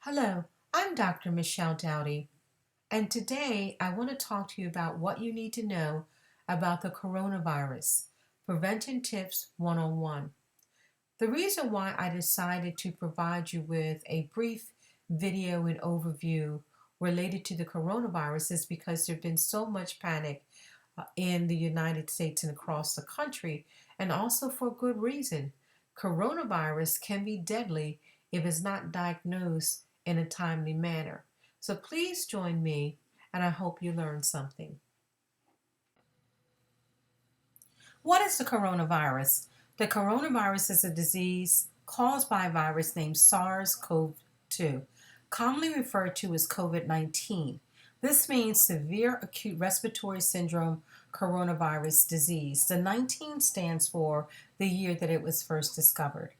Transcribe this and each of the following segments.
Hello, I'm Dr. Michelle Dowdy, and today I want to talk to you about what you need to know about the coronavirus. Prevention Tips 101. The reason why I decided to provide you with a brief video and overview related to the coronavirus is because there's been so much panic in the United States and across the country, and also for good reason. Coronavirus can be deadly if it's not diagnosed in a timely manner. So please join me, and I hope you learn something. What is the coronavirus? The coronavirus is a disease caused by a virus named SARS-CoV 2, commonly referred to as COVID 19. This means severe acute respiratory syndrome coronavirus disease. The 19 stands for the year that it was first discovered.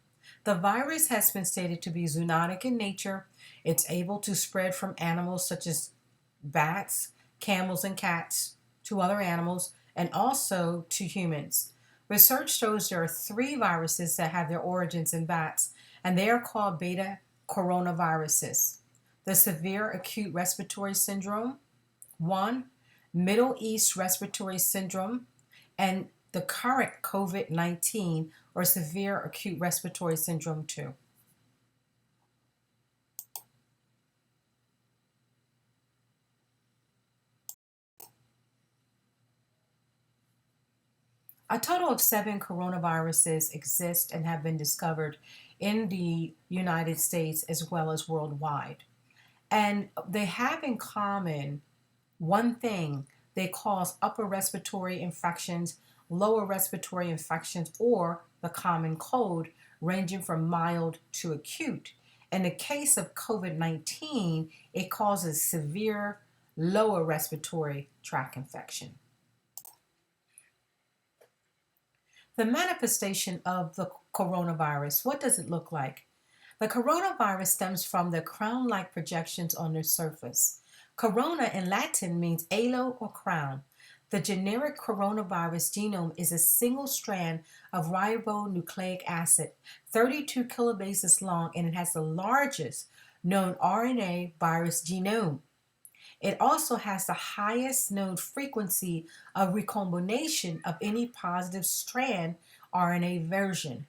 The virus has been stated to be zoonotic in nature. It's able to spread from animals such as bats, camels, and cats to other animals and also to humans. Research shows there are three viruses that have their origins in bats, and they are called beta coronaviruses. The severe acute respiratory syndrome, one, Middle East respiratory syndrome, and the current COVID 19 or severe acute respiratory syndrome 2. A total of 7 coronaviruses exist and have been discovered in the United States as well as worldwide. And they have in common one thing: they cause upper respiratory infections, lower respiratory infections, or the common cold, ranging from mild to acute. In the case of COVID 19, it causes severe lower respiratory tract infection. The manifestation of the coronavirus, what does it look like? The coronavirus stems from the crown-like projections on the surface. Corona in Latin means halo or crown. The generic coronavirus genome is a single strand of ribonucleic acid, 32 kilobases long, and it has the largest known RNA virus genome. It also has the highest known frequency of recombination of any positive strand RNA version.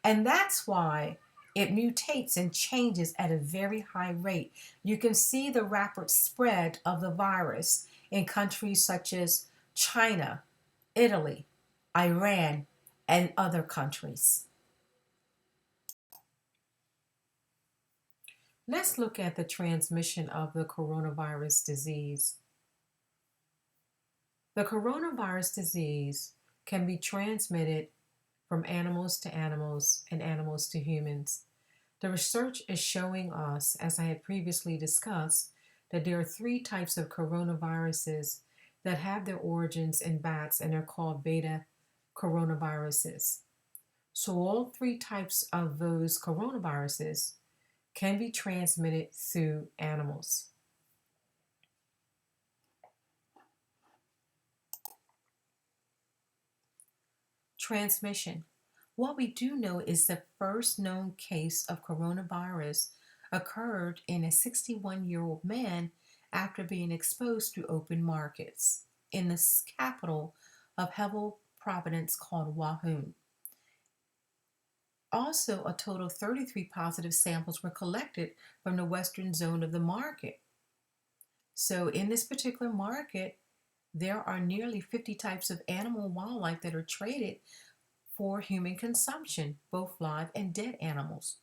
And that's why it mutates and changes at a very high rate. You can see the rapid spread of the virus in countries such as China, Italy, Iran, and other countries. Let's look at the transmission of the coronavirus disease. The coronavirus disease can be transmitted from animals to animals and animals to humans. The research is showing us, as I had previously discussed, that there are three types of coronaviruses that have their origins in bats, and they're called beta coronaviruses. So all three types of those coronaviruses can be transmitted through animals. Transmission. What we do know is the first known case of coronavirus occurred in a 61-year-old man after being exposed to open markets in the capital of Hebel Province called Wuhan. Also, a total of 33 positive samples were collected from the western zone of the market. So in this particular market, there are nearly 50 types of animal and wildlife that are traded for human consumption, both live and dead animals.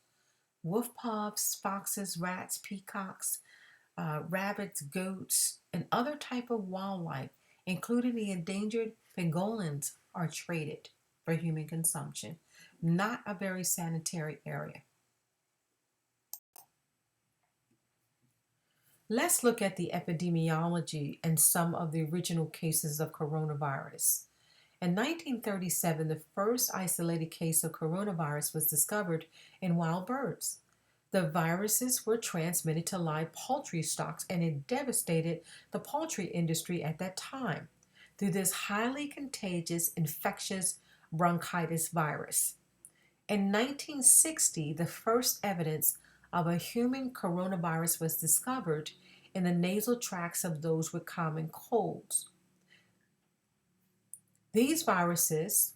Wolf pups, foxes, rats, peacocks, rabbits, goats, and other type of wildlife, including the endangered pangolins, are traded for human consumption. Not a very sanitary area. Let's look at the epidemiology and some of the original cases of coronavirus. In 1937, the first isolated case of coronavirus was discovered in wild birds. The viruses were transmitted to live poultry stocks, and it devastated the poultry industry at that time through this highly contagious infectious bronchitis virus. In 1960, the first evidence of a human coronavirus was discovered in the nasal tracts of those with common colds. These viruses,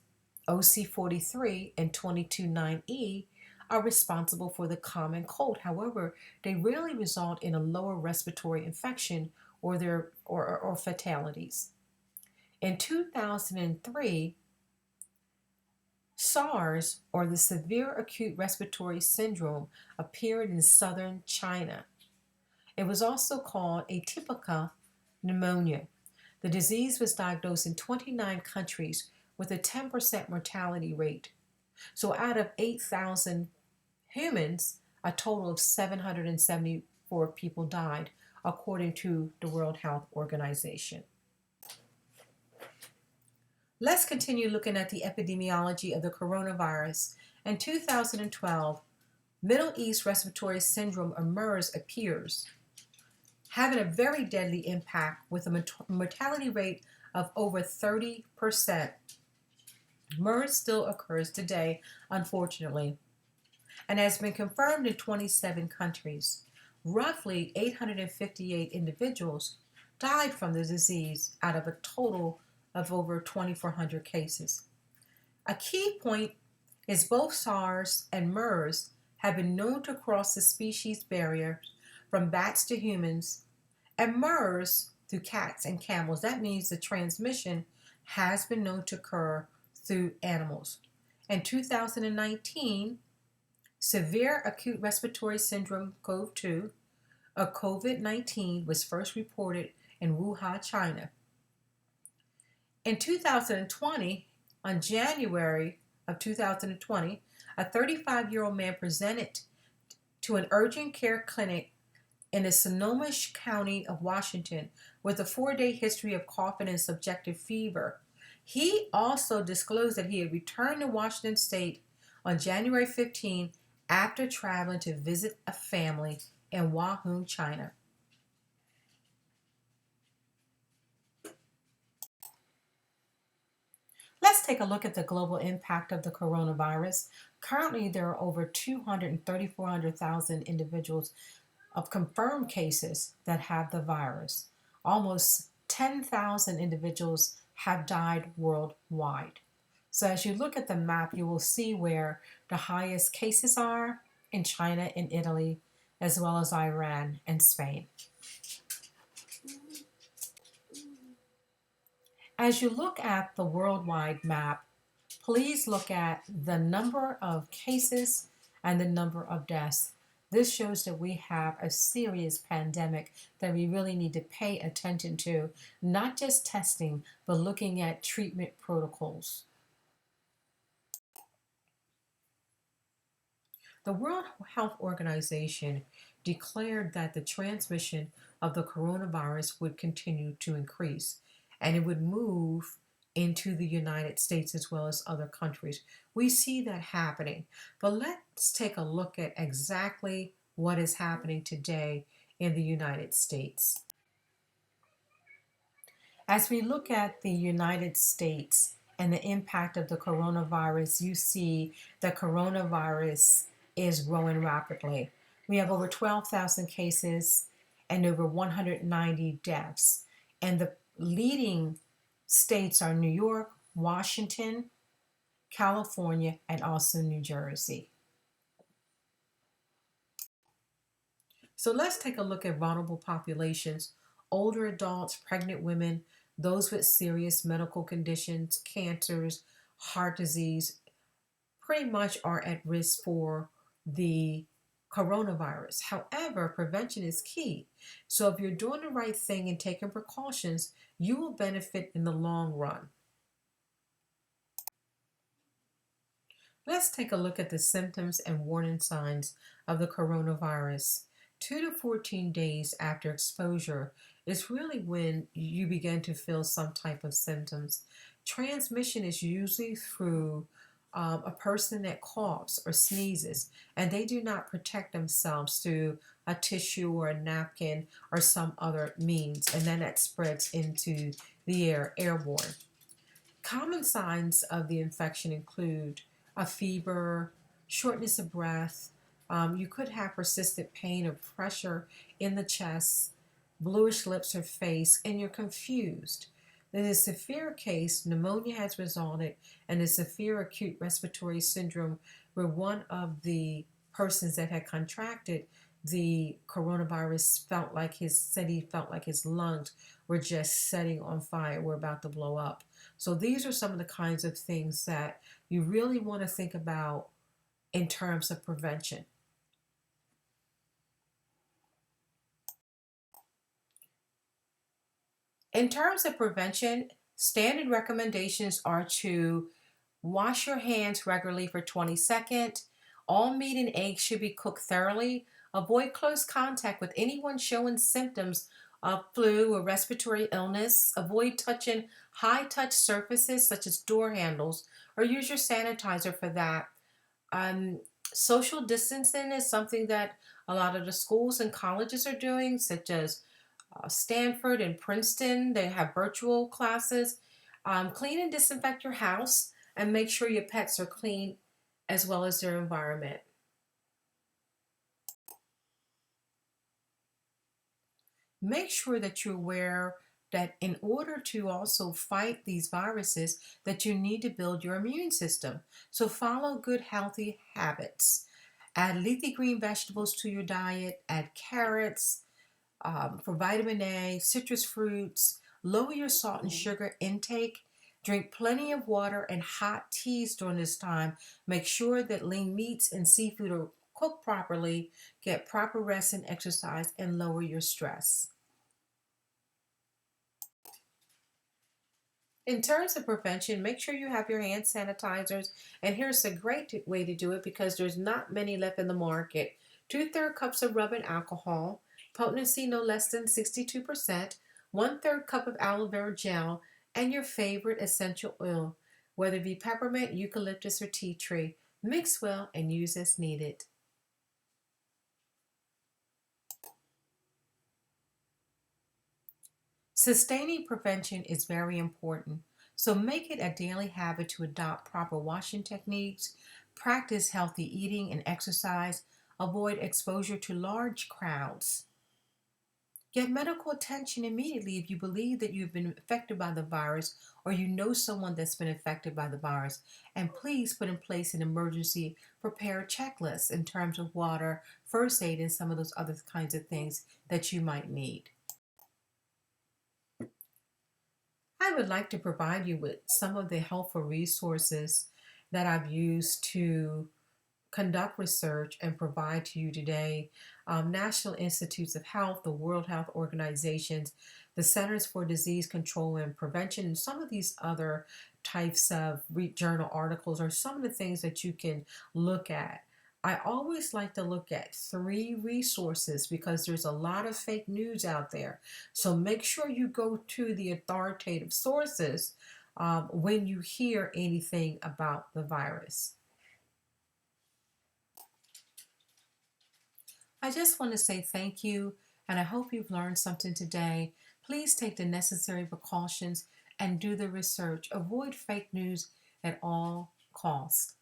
OC43 and 229E, are responsible for the common cold. However, they rarely result in a lower respiratory infection or fatalities. In 2003, SARS, or the Severe Acute Respiratory Syndrome, appeared in southern China. It was also called atypical pneumonia. The disease was diagnosed in 29 countries with a 10% mortality rate. So out of 8,000 humans, a total of 774 people died, according to the World Health Organization. Let's continue looking at the epidemiology of the coronavirus. In 2012, Middle East Respiratory Syndrome, or MERS, appears, having a very deadly impact with a mortality rate of over 30%. MERS still occurs today, unfortunately, and has been confirmed in 27 countries. Roughly 858 individuals died from the disease out of a total of over 2,400 cases. A key point is both SARS and MERS have been known to cross the species barrier from bats to humans, and MERS through cats and camels. That means the transmission has been known to occur through animals. In 2019, Severe Acute Respiratory Syndrome (CoV-2), or COVID-19, was first reported in Wuhan, China. In 2020, on January of 2020, a 35-year-old man presented to an urgent care clinic in the Sonoma County of Washington with a 4-day history of coughing and subjective fever. He also disclosed that he had returned to Washington State on January 15 after traveling to visit a family in Wuhan, China. Let's take a look at the global impact of the coronavirus. Currently, there are over 234,000 individuals of confirmed cases that have the virus. Almost 10,000 individuals have died worldwide. So as you look at the map, you will see where the highest cases are in China and Italy, as well as Iran and Spain. As you look at the worldwide map, please look at the number of cases and the number of deaths. This shows that we have a serious pandemic that we really need to pay attention to, not just testing, but looking at treatment protocols. The World Health Organization declared that the transmission of the coronavirus would continue to increase, and it would move into the United States as well as other countries. We see that happening, but let's take a look at exactly what is happening today in the United States. As we look at the United States and the impact of the coronavirus, you see the coronavirus is growing rapidly. We have over 12,000 cases and over 190 deaths. And the leading states are New York, Washington, California, and also New Jersey. So let's take a look at vulnerable populations: older adults, pregnant women, those with serious medical conditions, cancers, heart disease, pretty much are at risk for the coronavirus. However, prevention is key. So if you're doing the right thing and taking precautions, you will benefit in the long run. Let's take a look at the symptoms and warning signs of the coronavirus. 2 to 14 days after exposure is really when you begin to feel some type of symptoms. Transmission is usually through a person that coughs or sneezes, and they do not protect themselves through a tissue or a napkin or some other means, and then that spreads into the air, airborne. Common signs of the infection include a fever, shortness of breath, You could have persistent pain or pressure in the chest, bluish lips or face, and you're confused. In a severe case, pneumonia has resulted in a severe acute respiratory syndrome where one of the persons that had contracted the coronavirus said he felt like his lungs were just setting on fire, were about to blow up. So these are some of the kinds of things that you really want to think about in terms of prevention. In terms of prevention, standard recommendations are to wash your hands regularly for 20 seconds. All meat and eggs should be cooked thoroughly. Avoid close contact with anyone showing symptoms of flu or respiratory illness. Avoid touching high touch surfaces such as door handles or use your sanitizer for that. Um, Social distancing is something that a lot of the schools and colleges are doing, such as Stanford and Princeton. They have virtual classes. Clean and disinfect your house and make sure your pets are clean as well as their environment. Make sure that you're aware that in order to also fight these viruses that you need to build your immune system. So follow good healthy habits. Add leafy green vegetables to your diet, add carrots, for vitamin A, citrus fruits, lower your salt and sugar intake, drink plenty of water and hot teas during this time. Make sure that lean meats and seafood are cooked properly, get proper rest and exercise, and lower your stress. In terms of prevention, make sure you have your hand sanitizers. And here's a great way to do it because there's not many left in the market. 2/3 cups of rubbing alcohol, potency no less than 62%, 1/3 cup of aloe vera gel, and your favorite essential oil, whether it be peppermint, eucalyptus, or tea tree. Mix well and use as needed. Sustaining prevention is very important, so make it a daily habit to adopt proper washing techniques, practice healthy eating and exercise, avoid exposure to large crowds. Get medical attention immediately if you believe that you've been affected by the virus or you know someone that's been affected by the virus. And please put in place an emergency prepared checklist in terms of water, first aid, and some of those other kinds of things that you might need. I would like to provide you with some of the helpful resources that I've used to conduct research and provide to you today. National Institutes of Health, the World Health Organizations, the Centers for Disease Control and Prevention, and some of these other types of journal articles are some of the things that you can look at. I always like to look at three resources because there's a lot of fake news out there. So make sure you go to the authoritative sources when you hear anything about the virus. I just want to say thank you, and I hope you've learned something today. Please take the necessary precautions and do the research. Avoid fake news at all costs.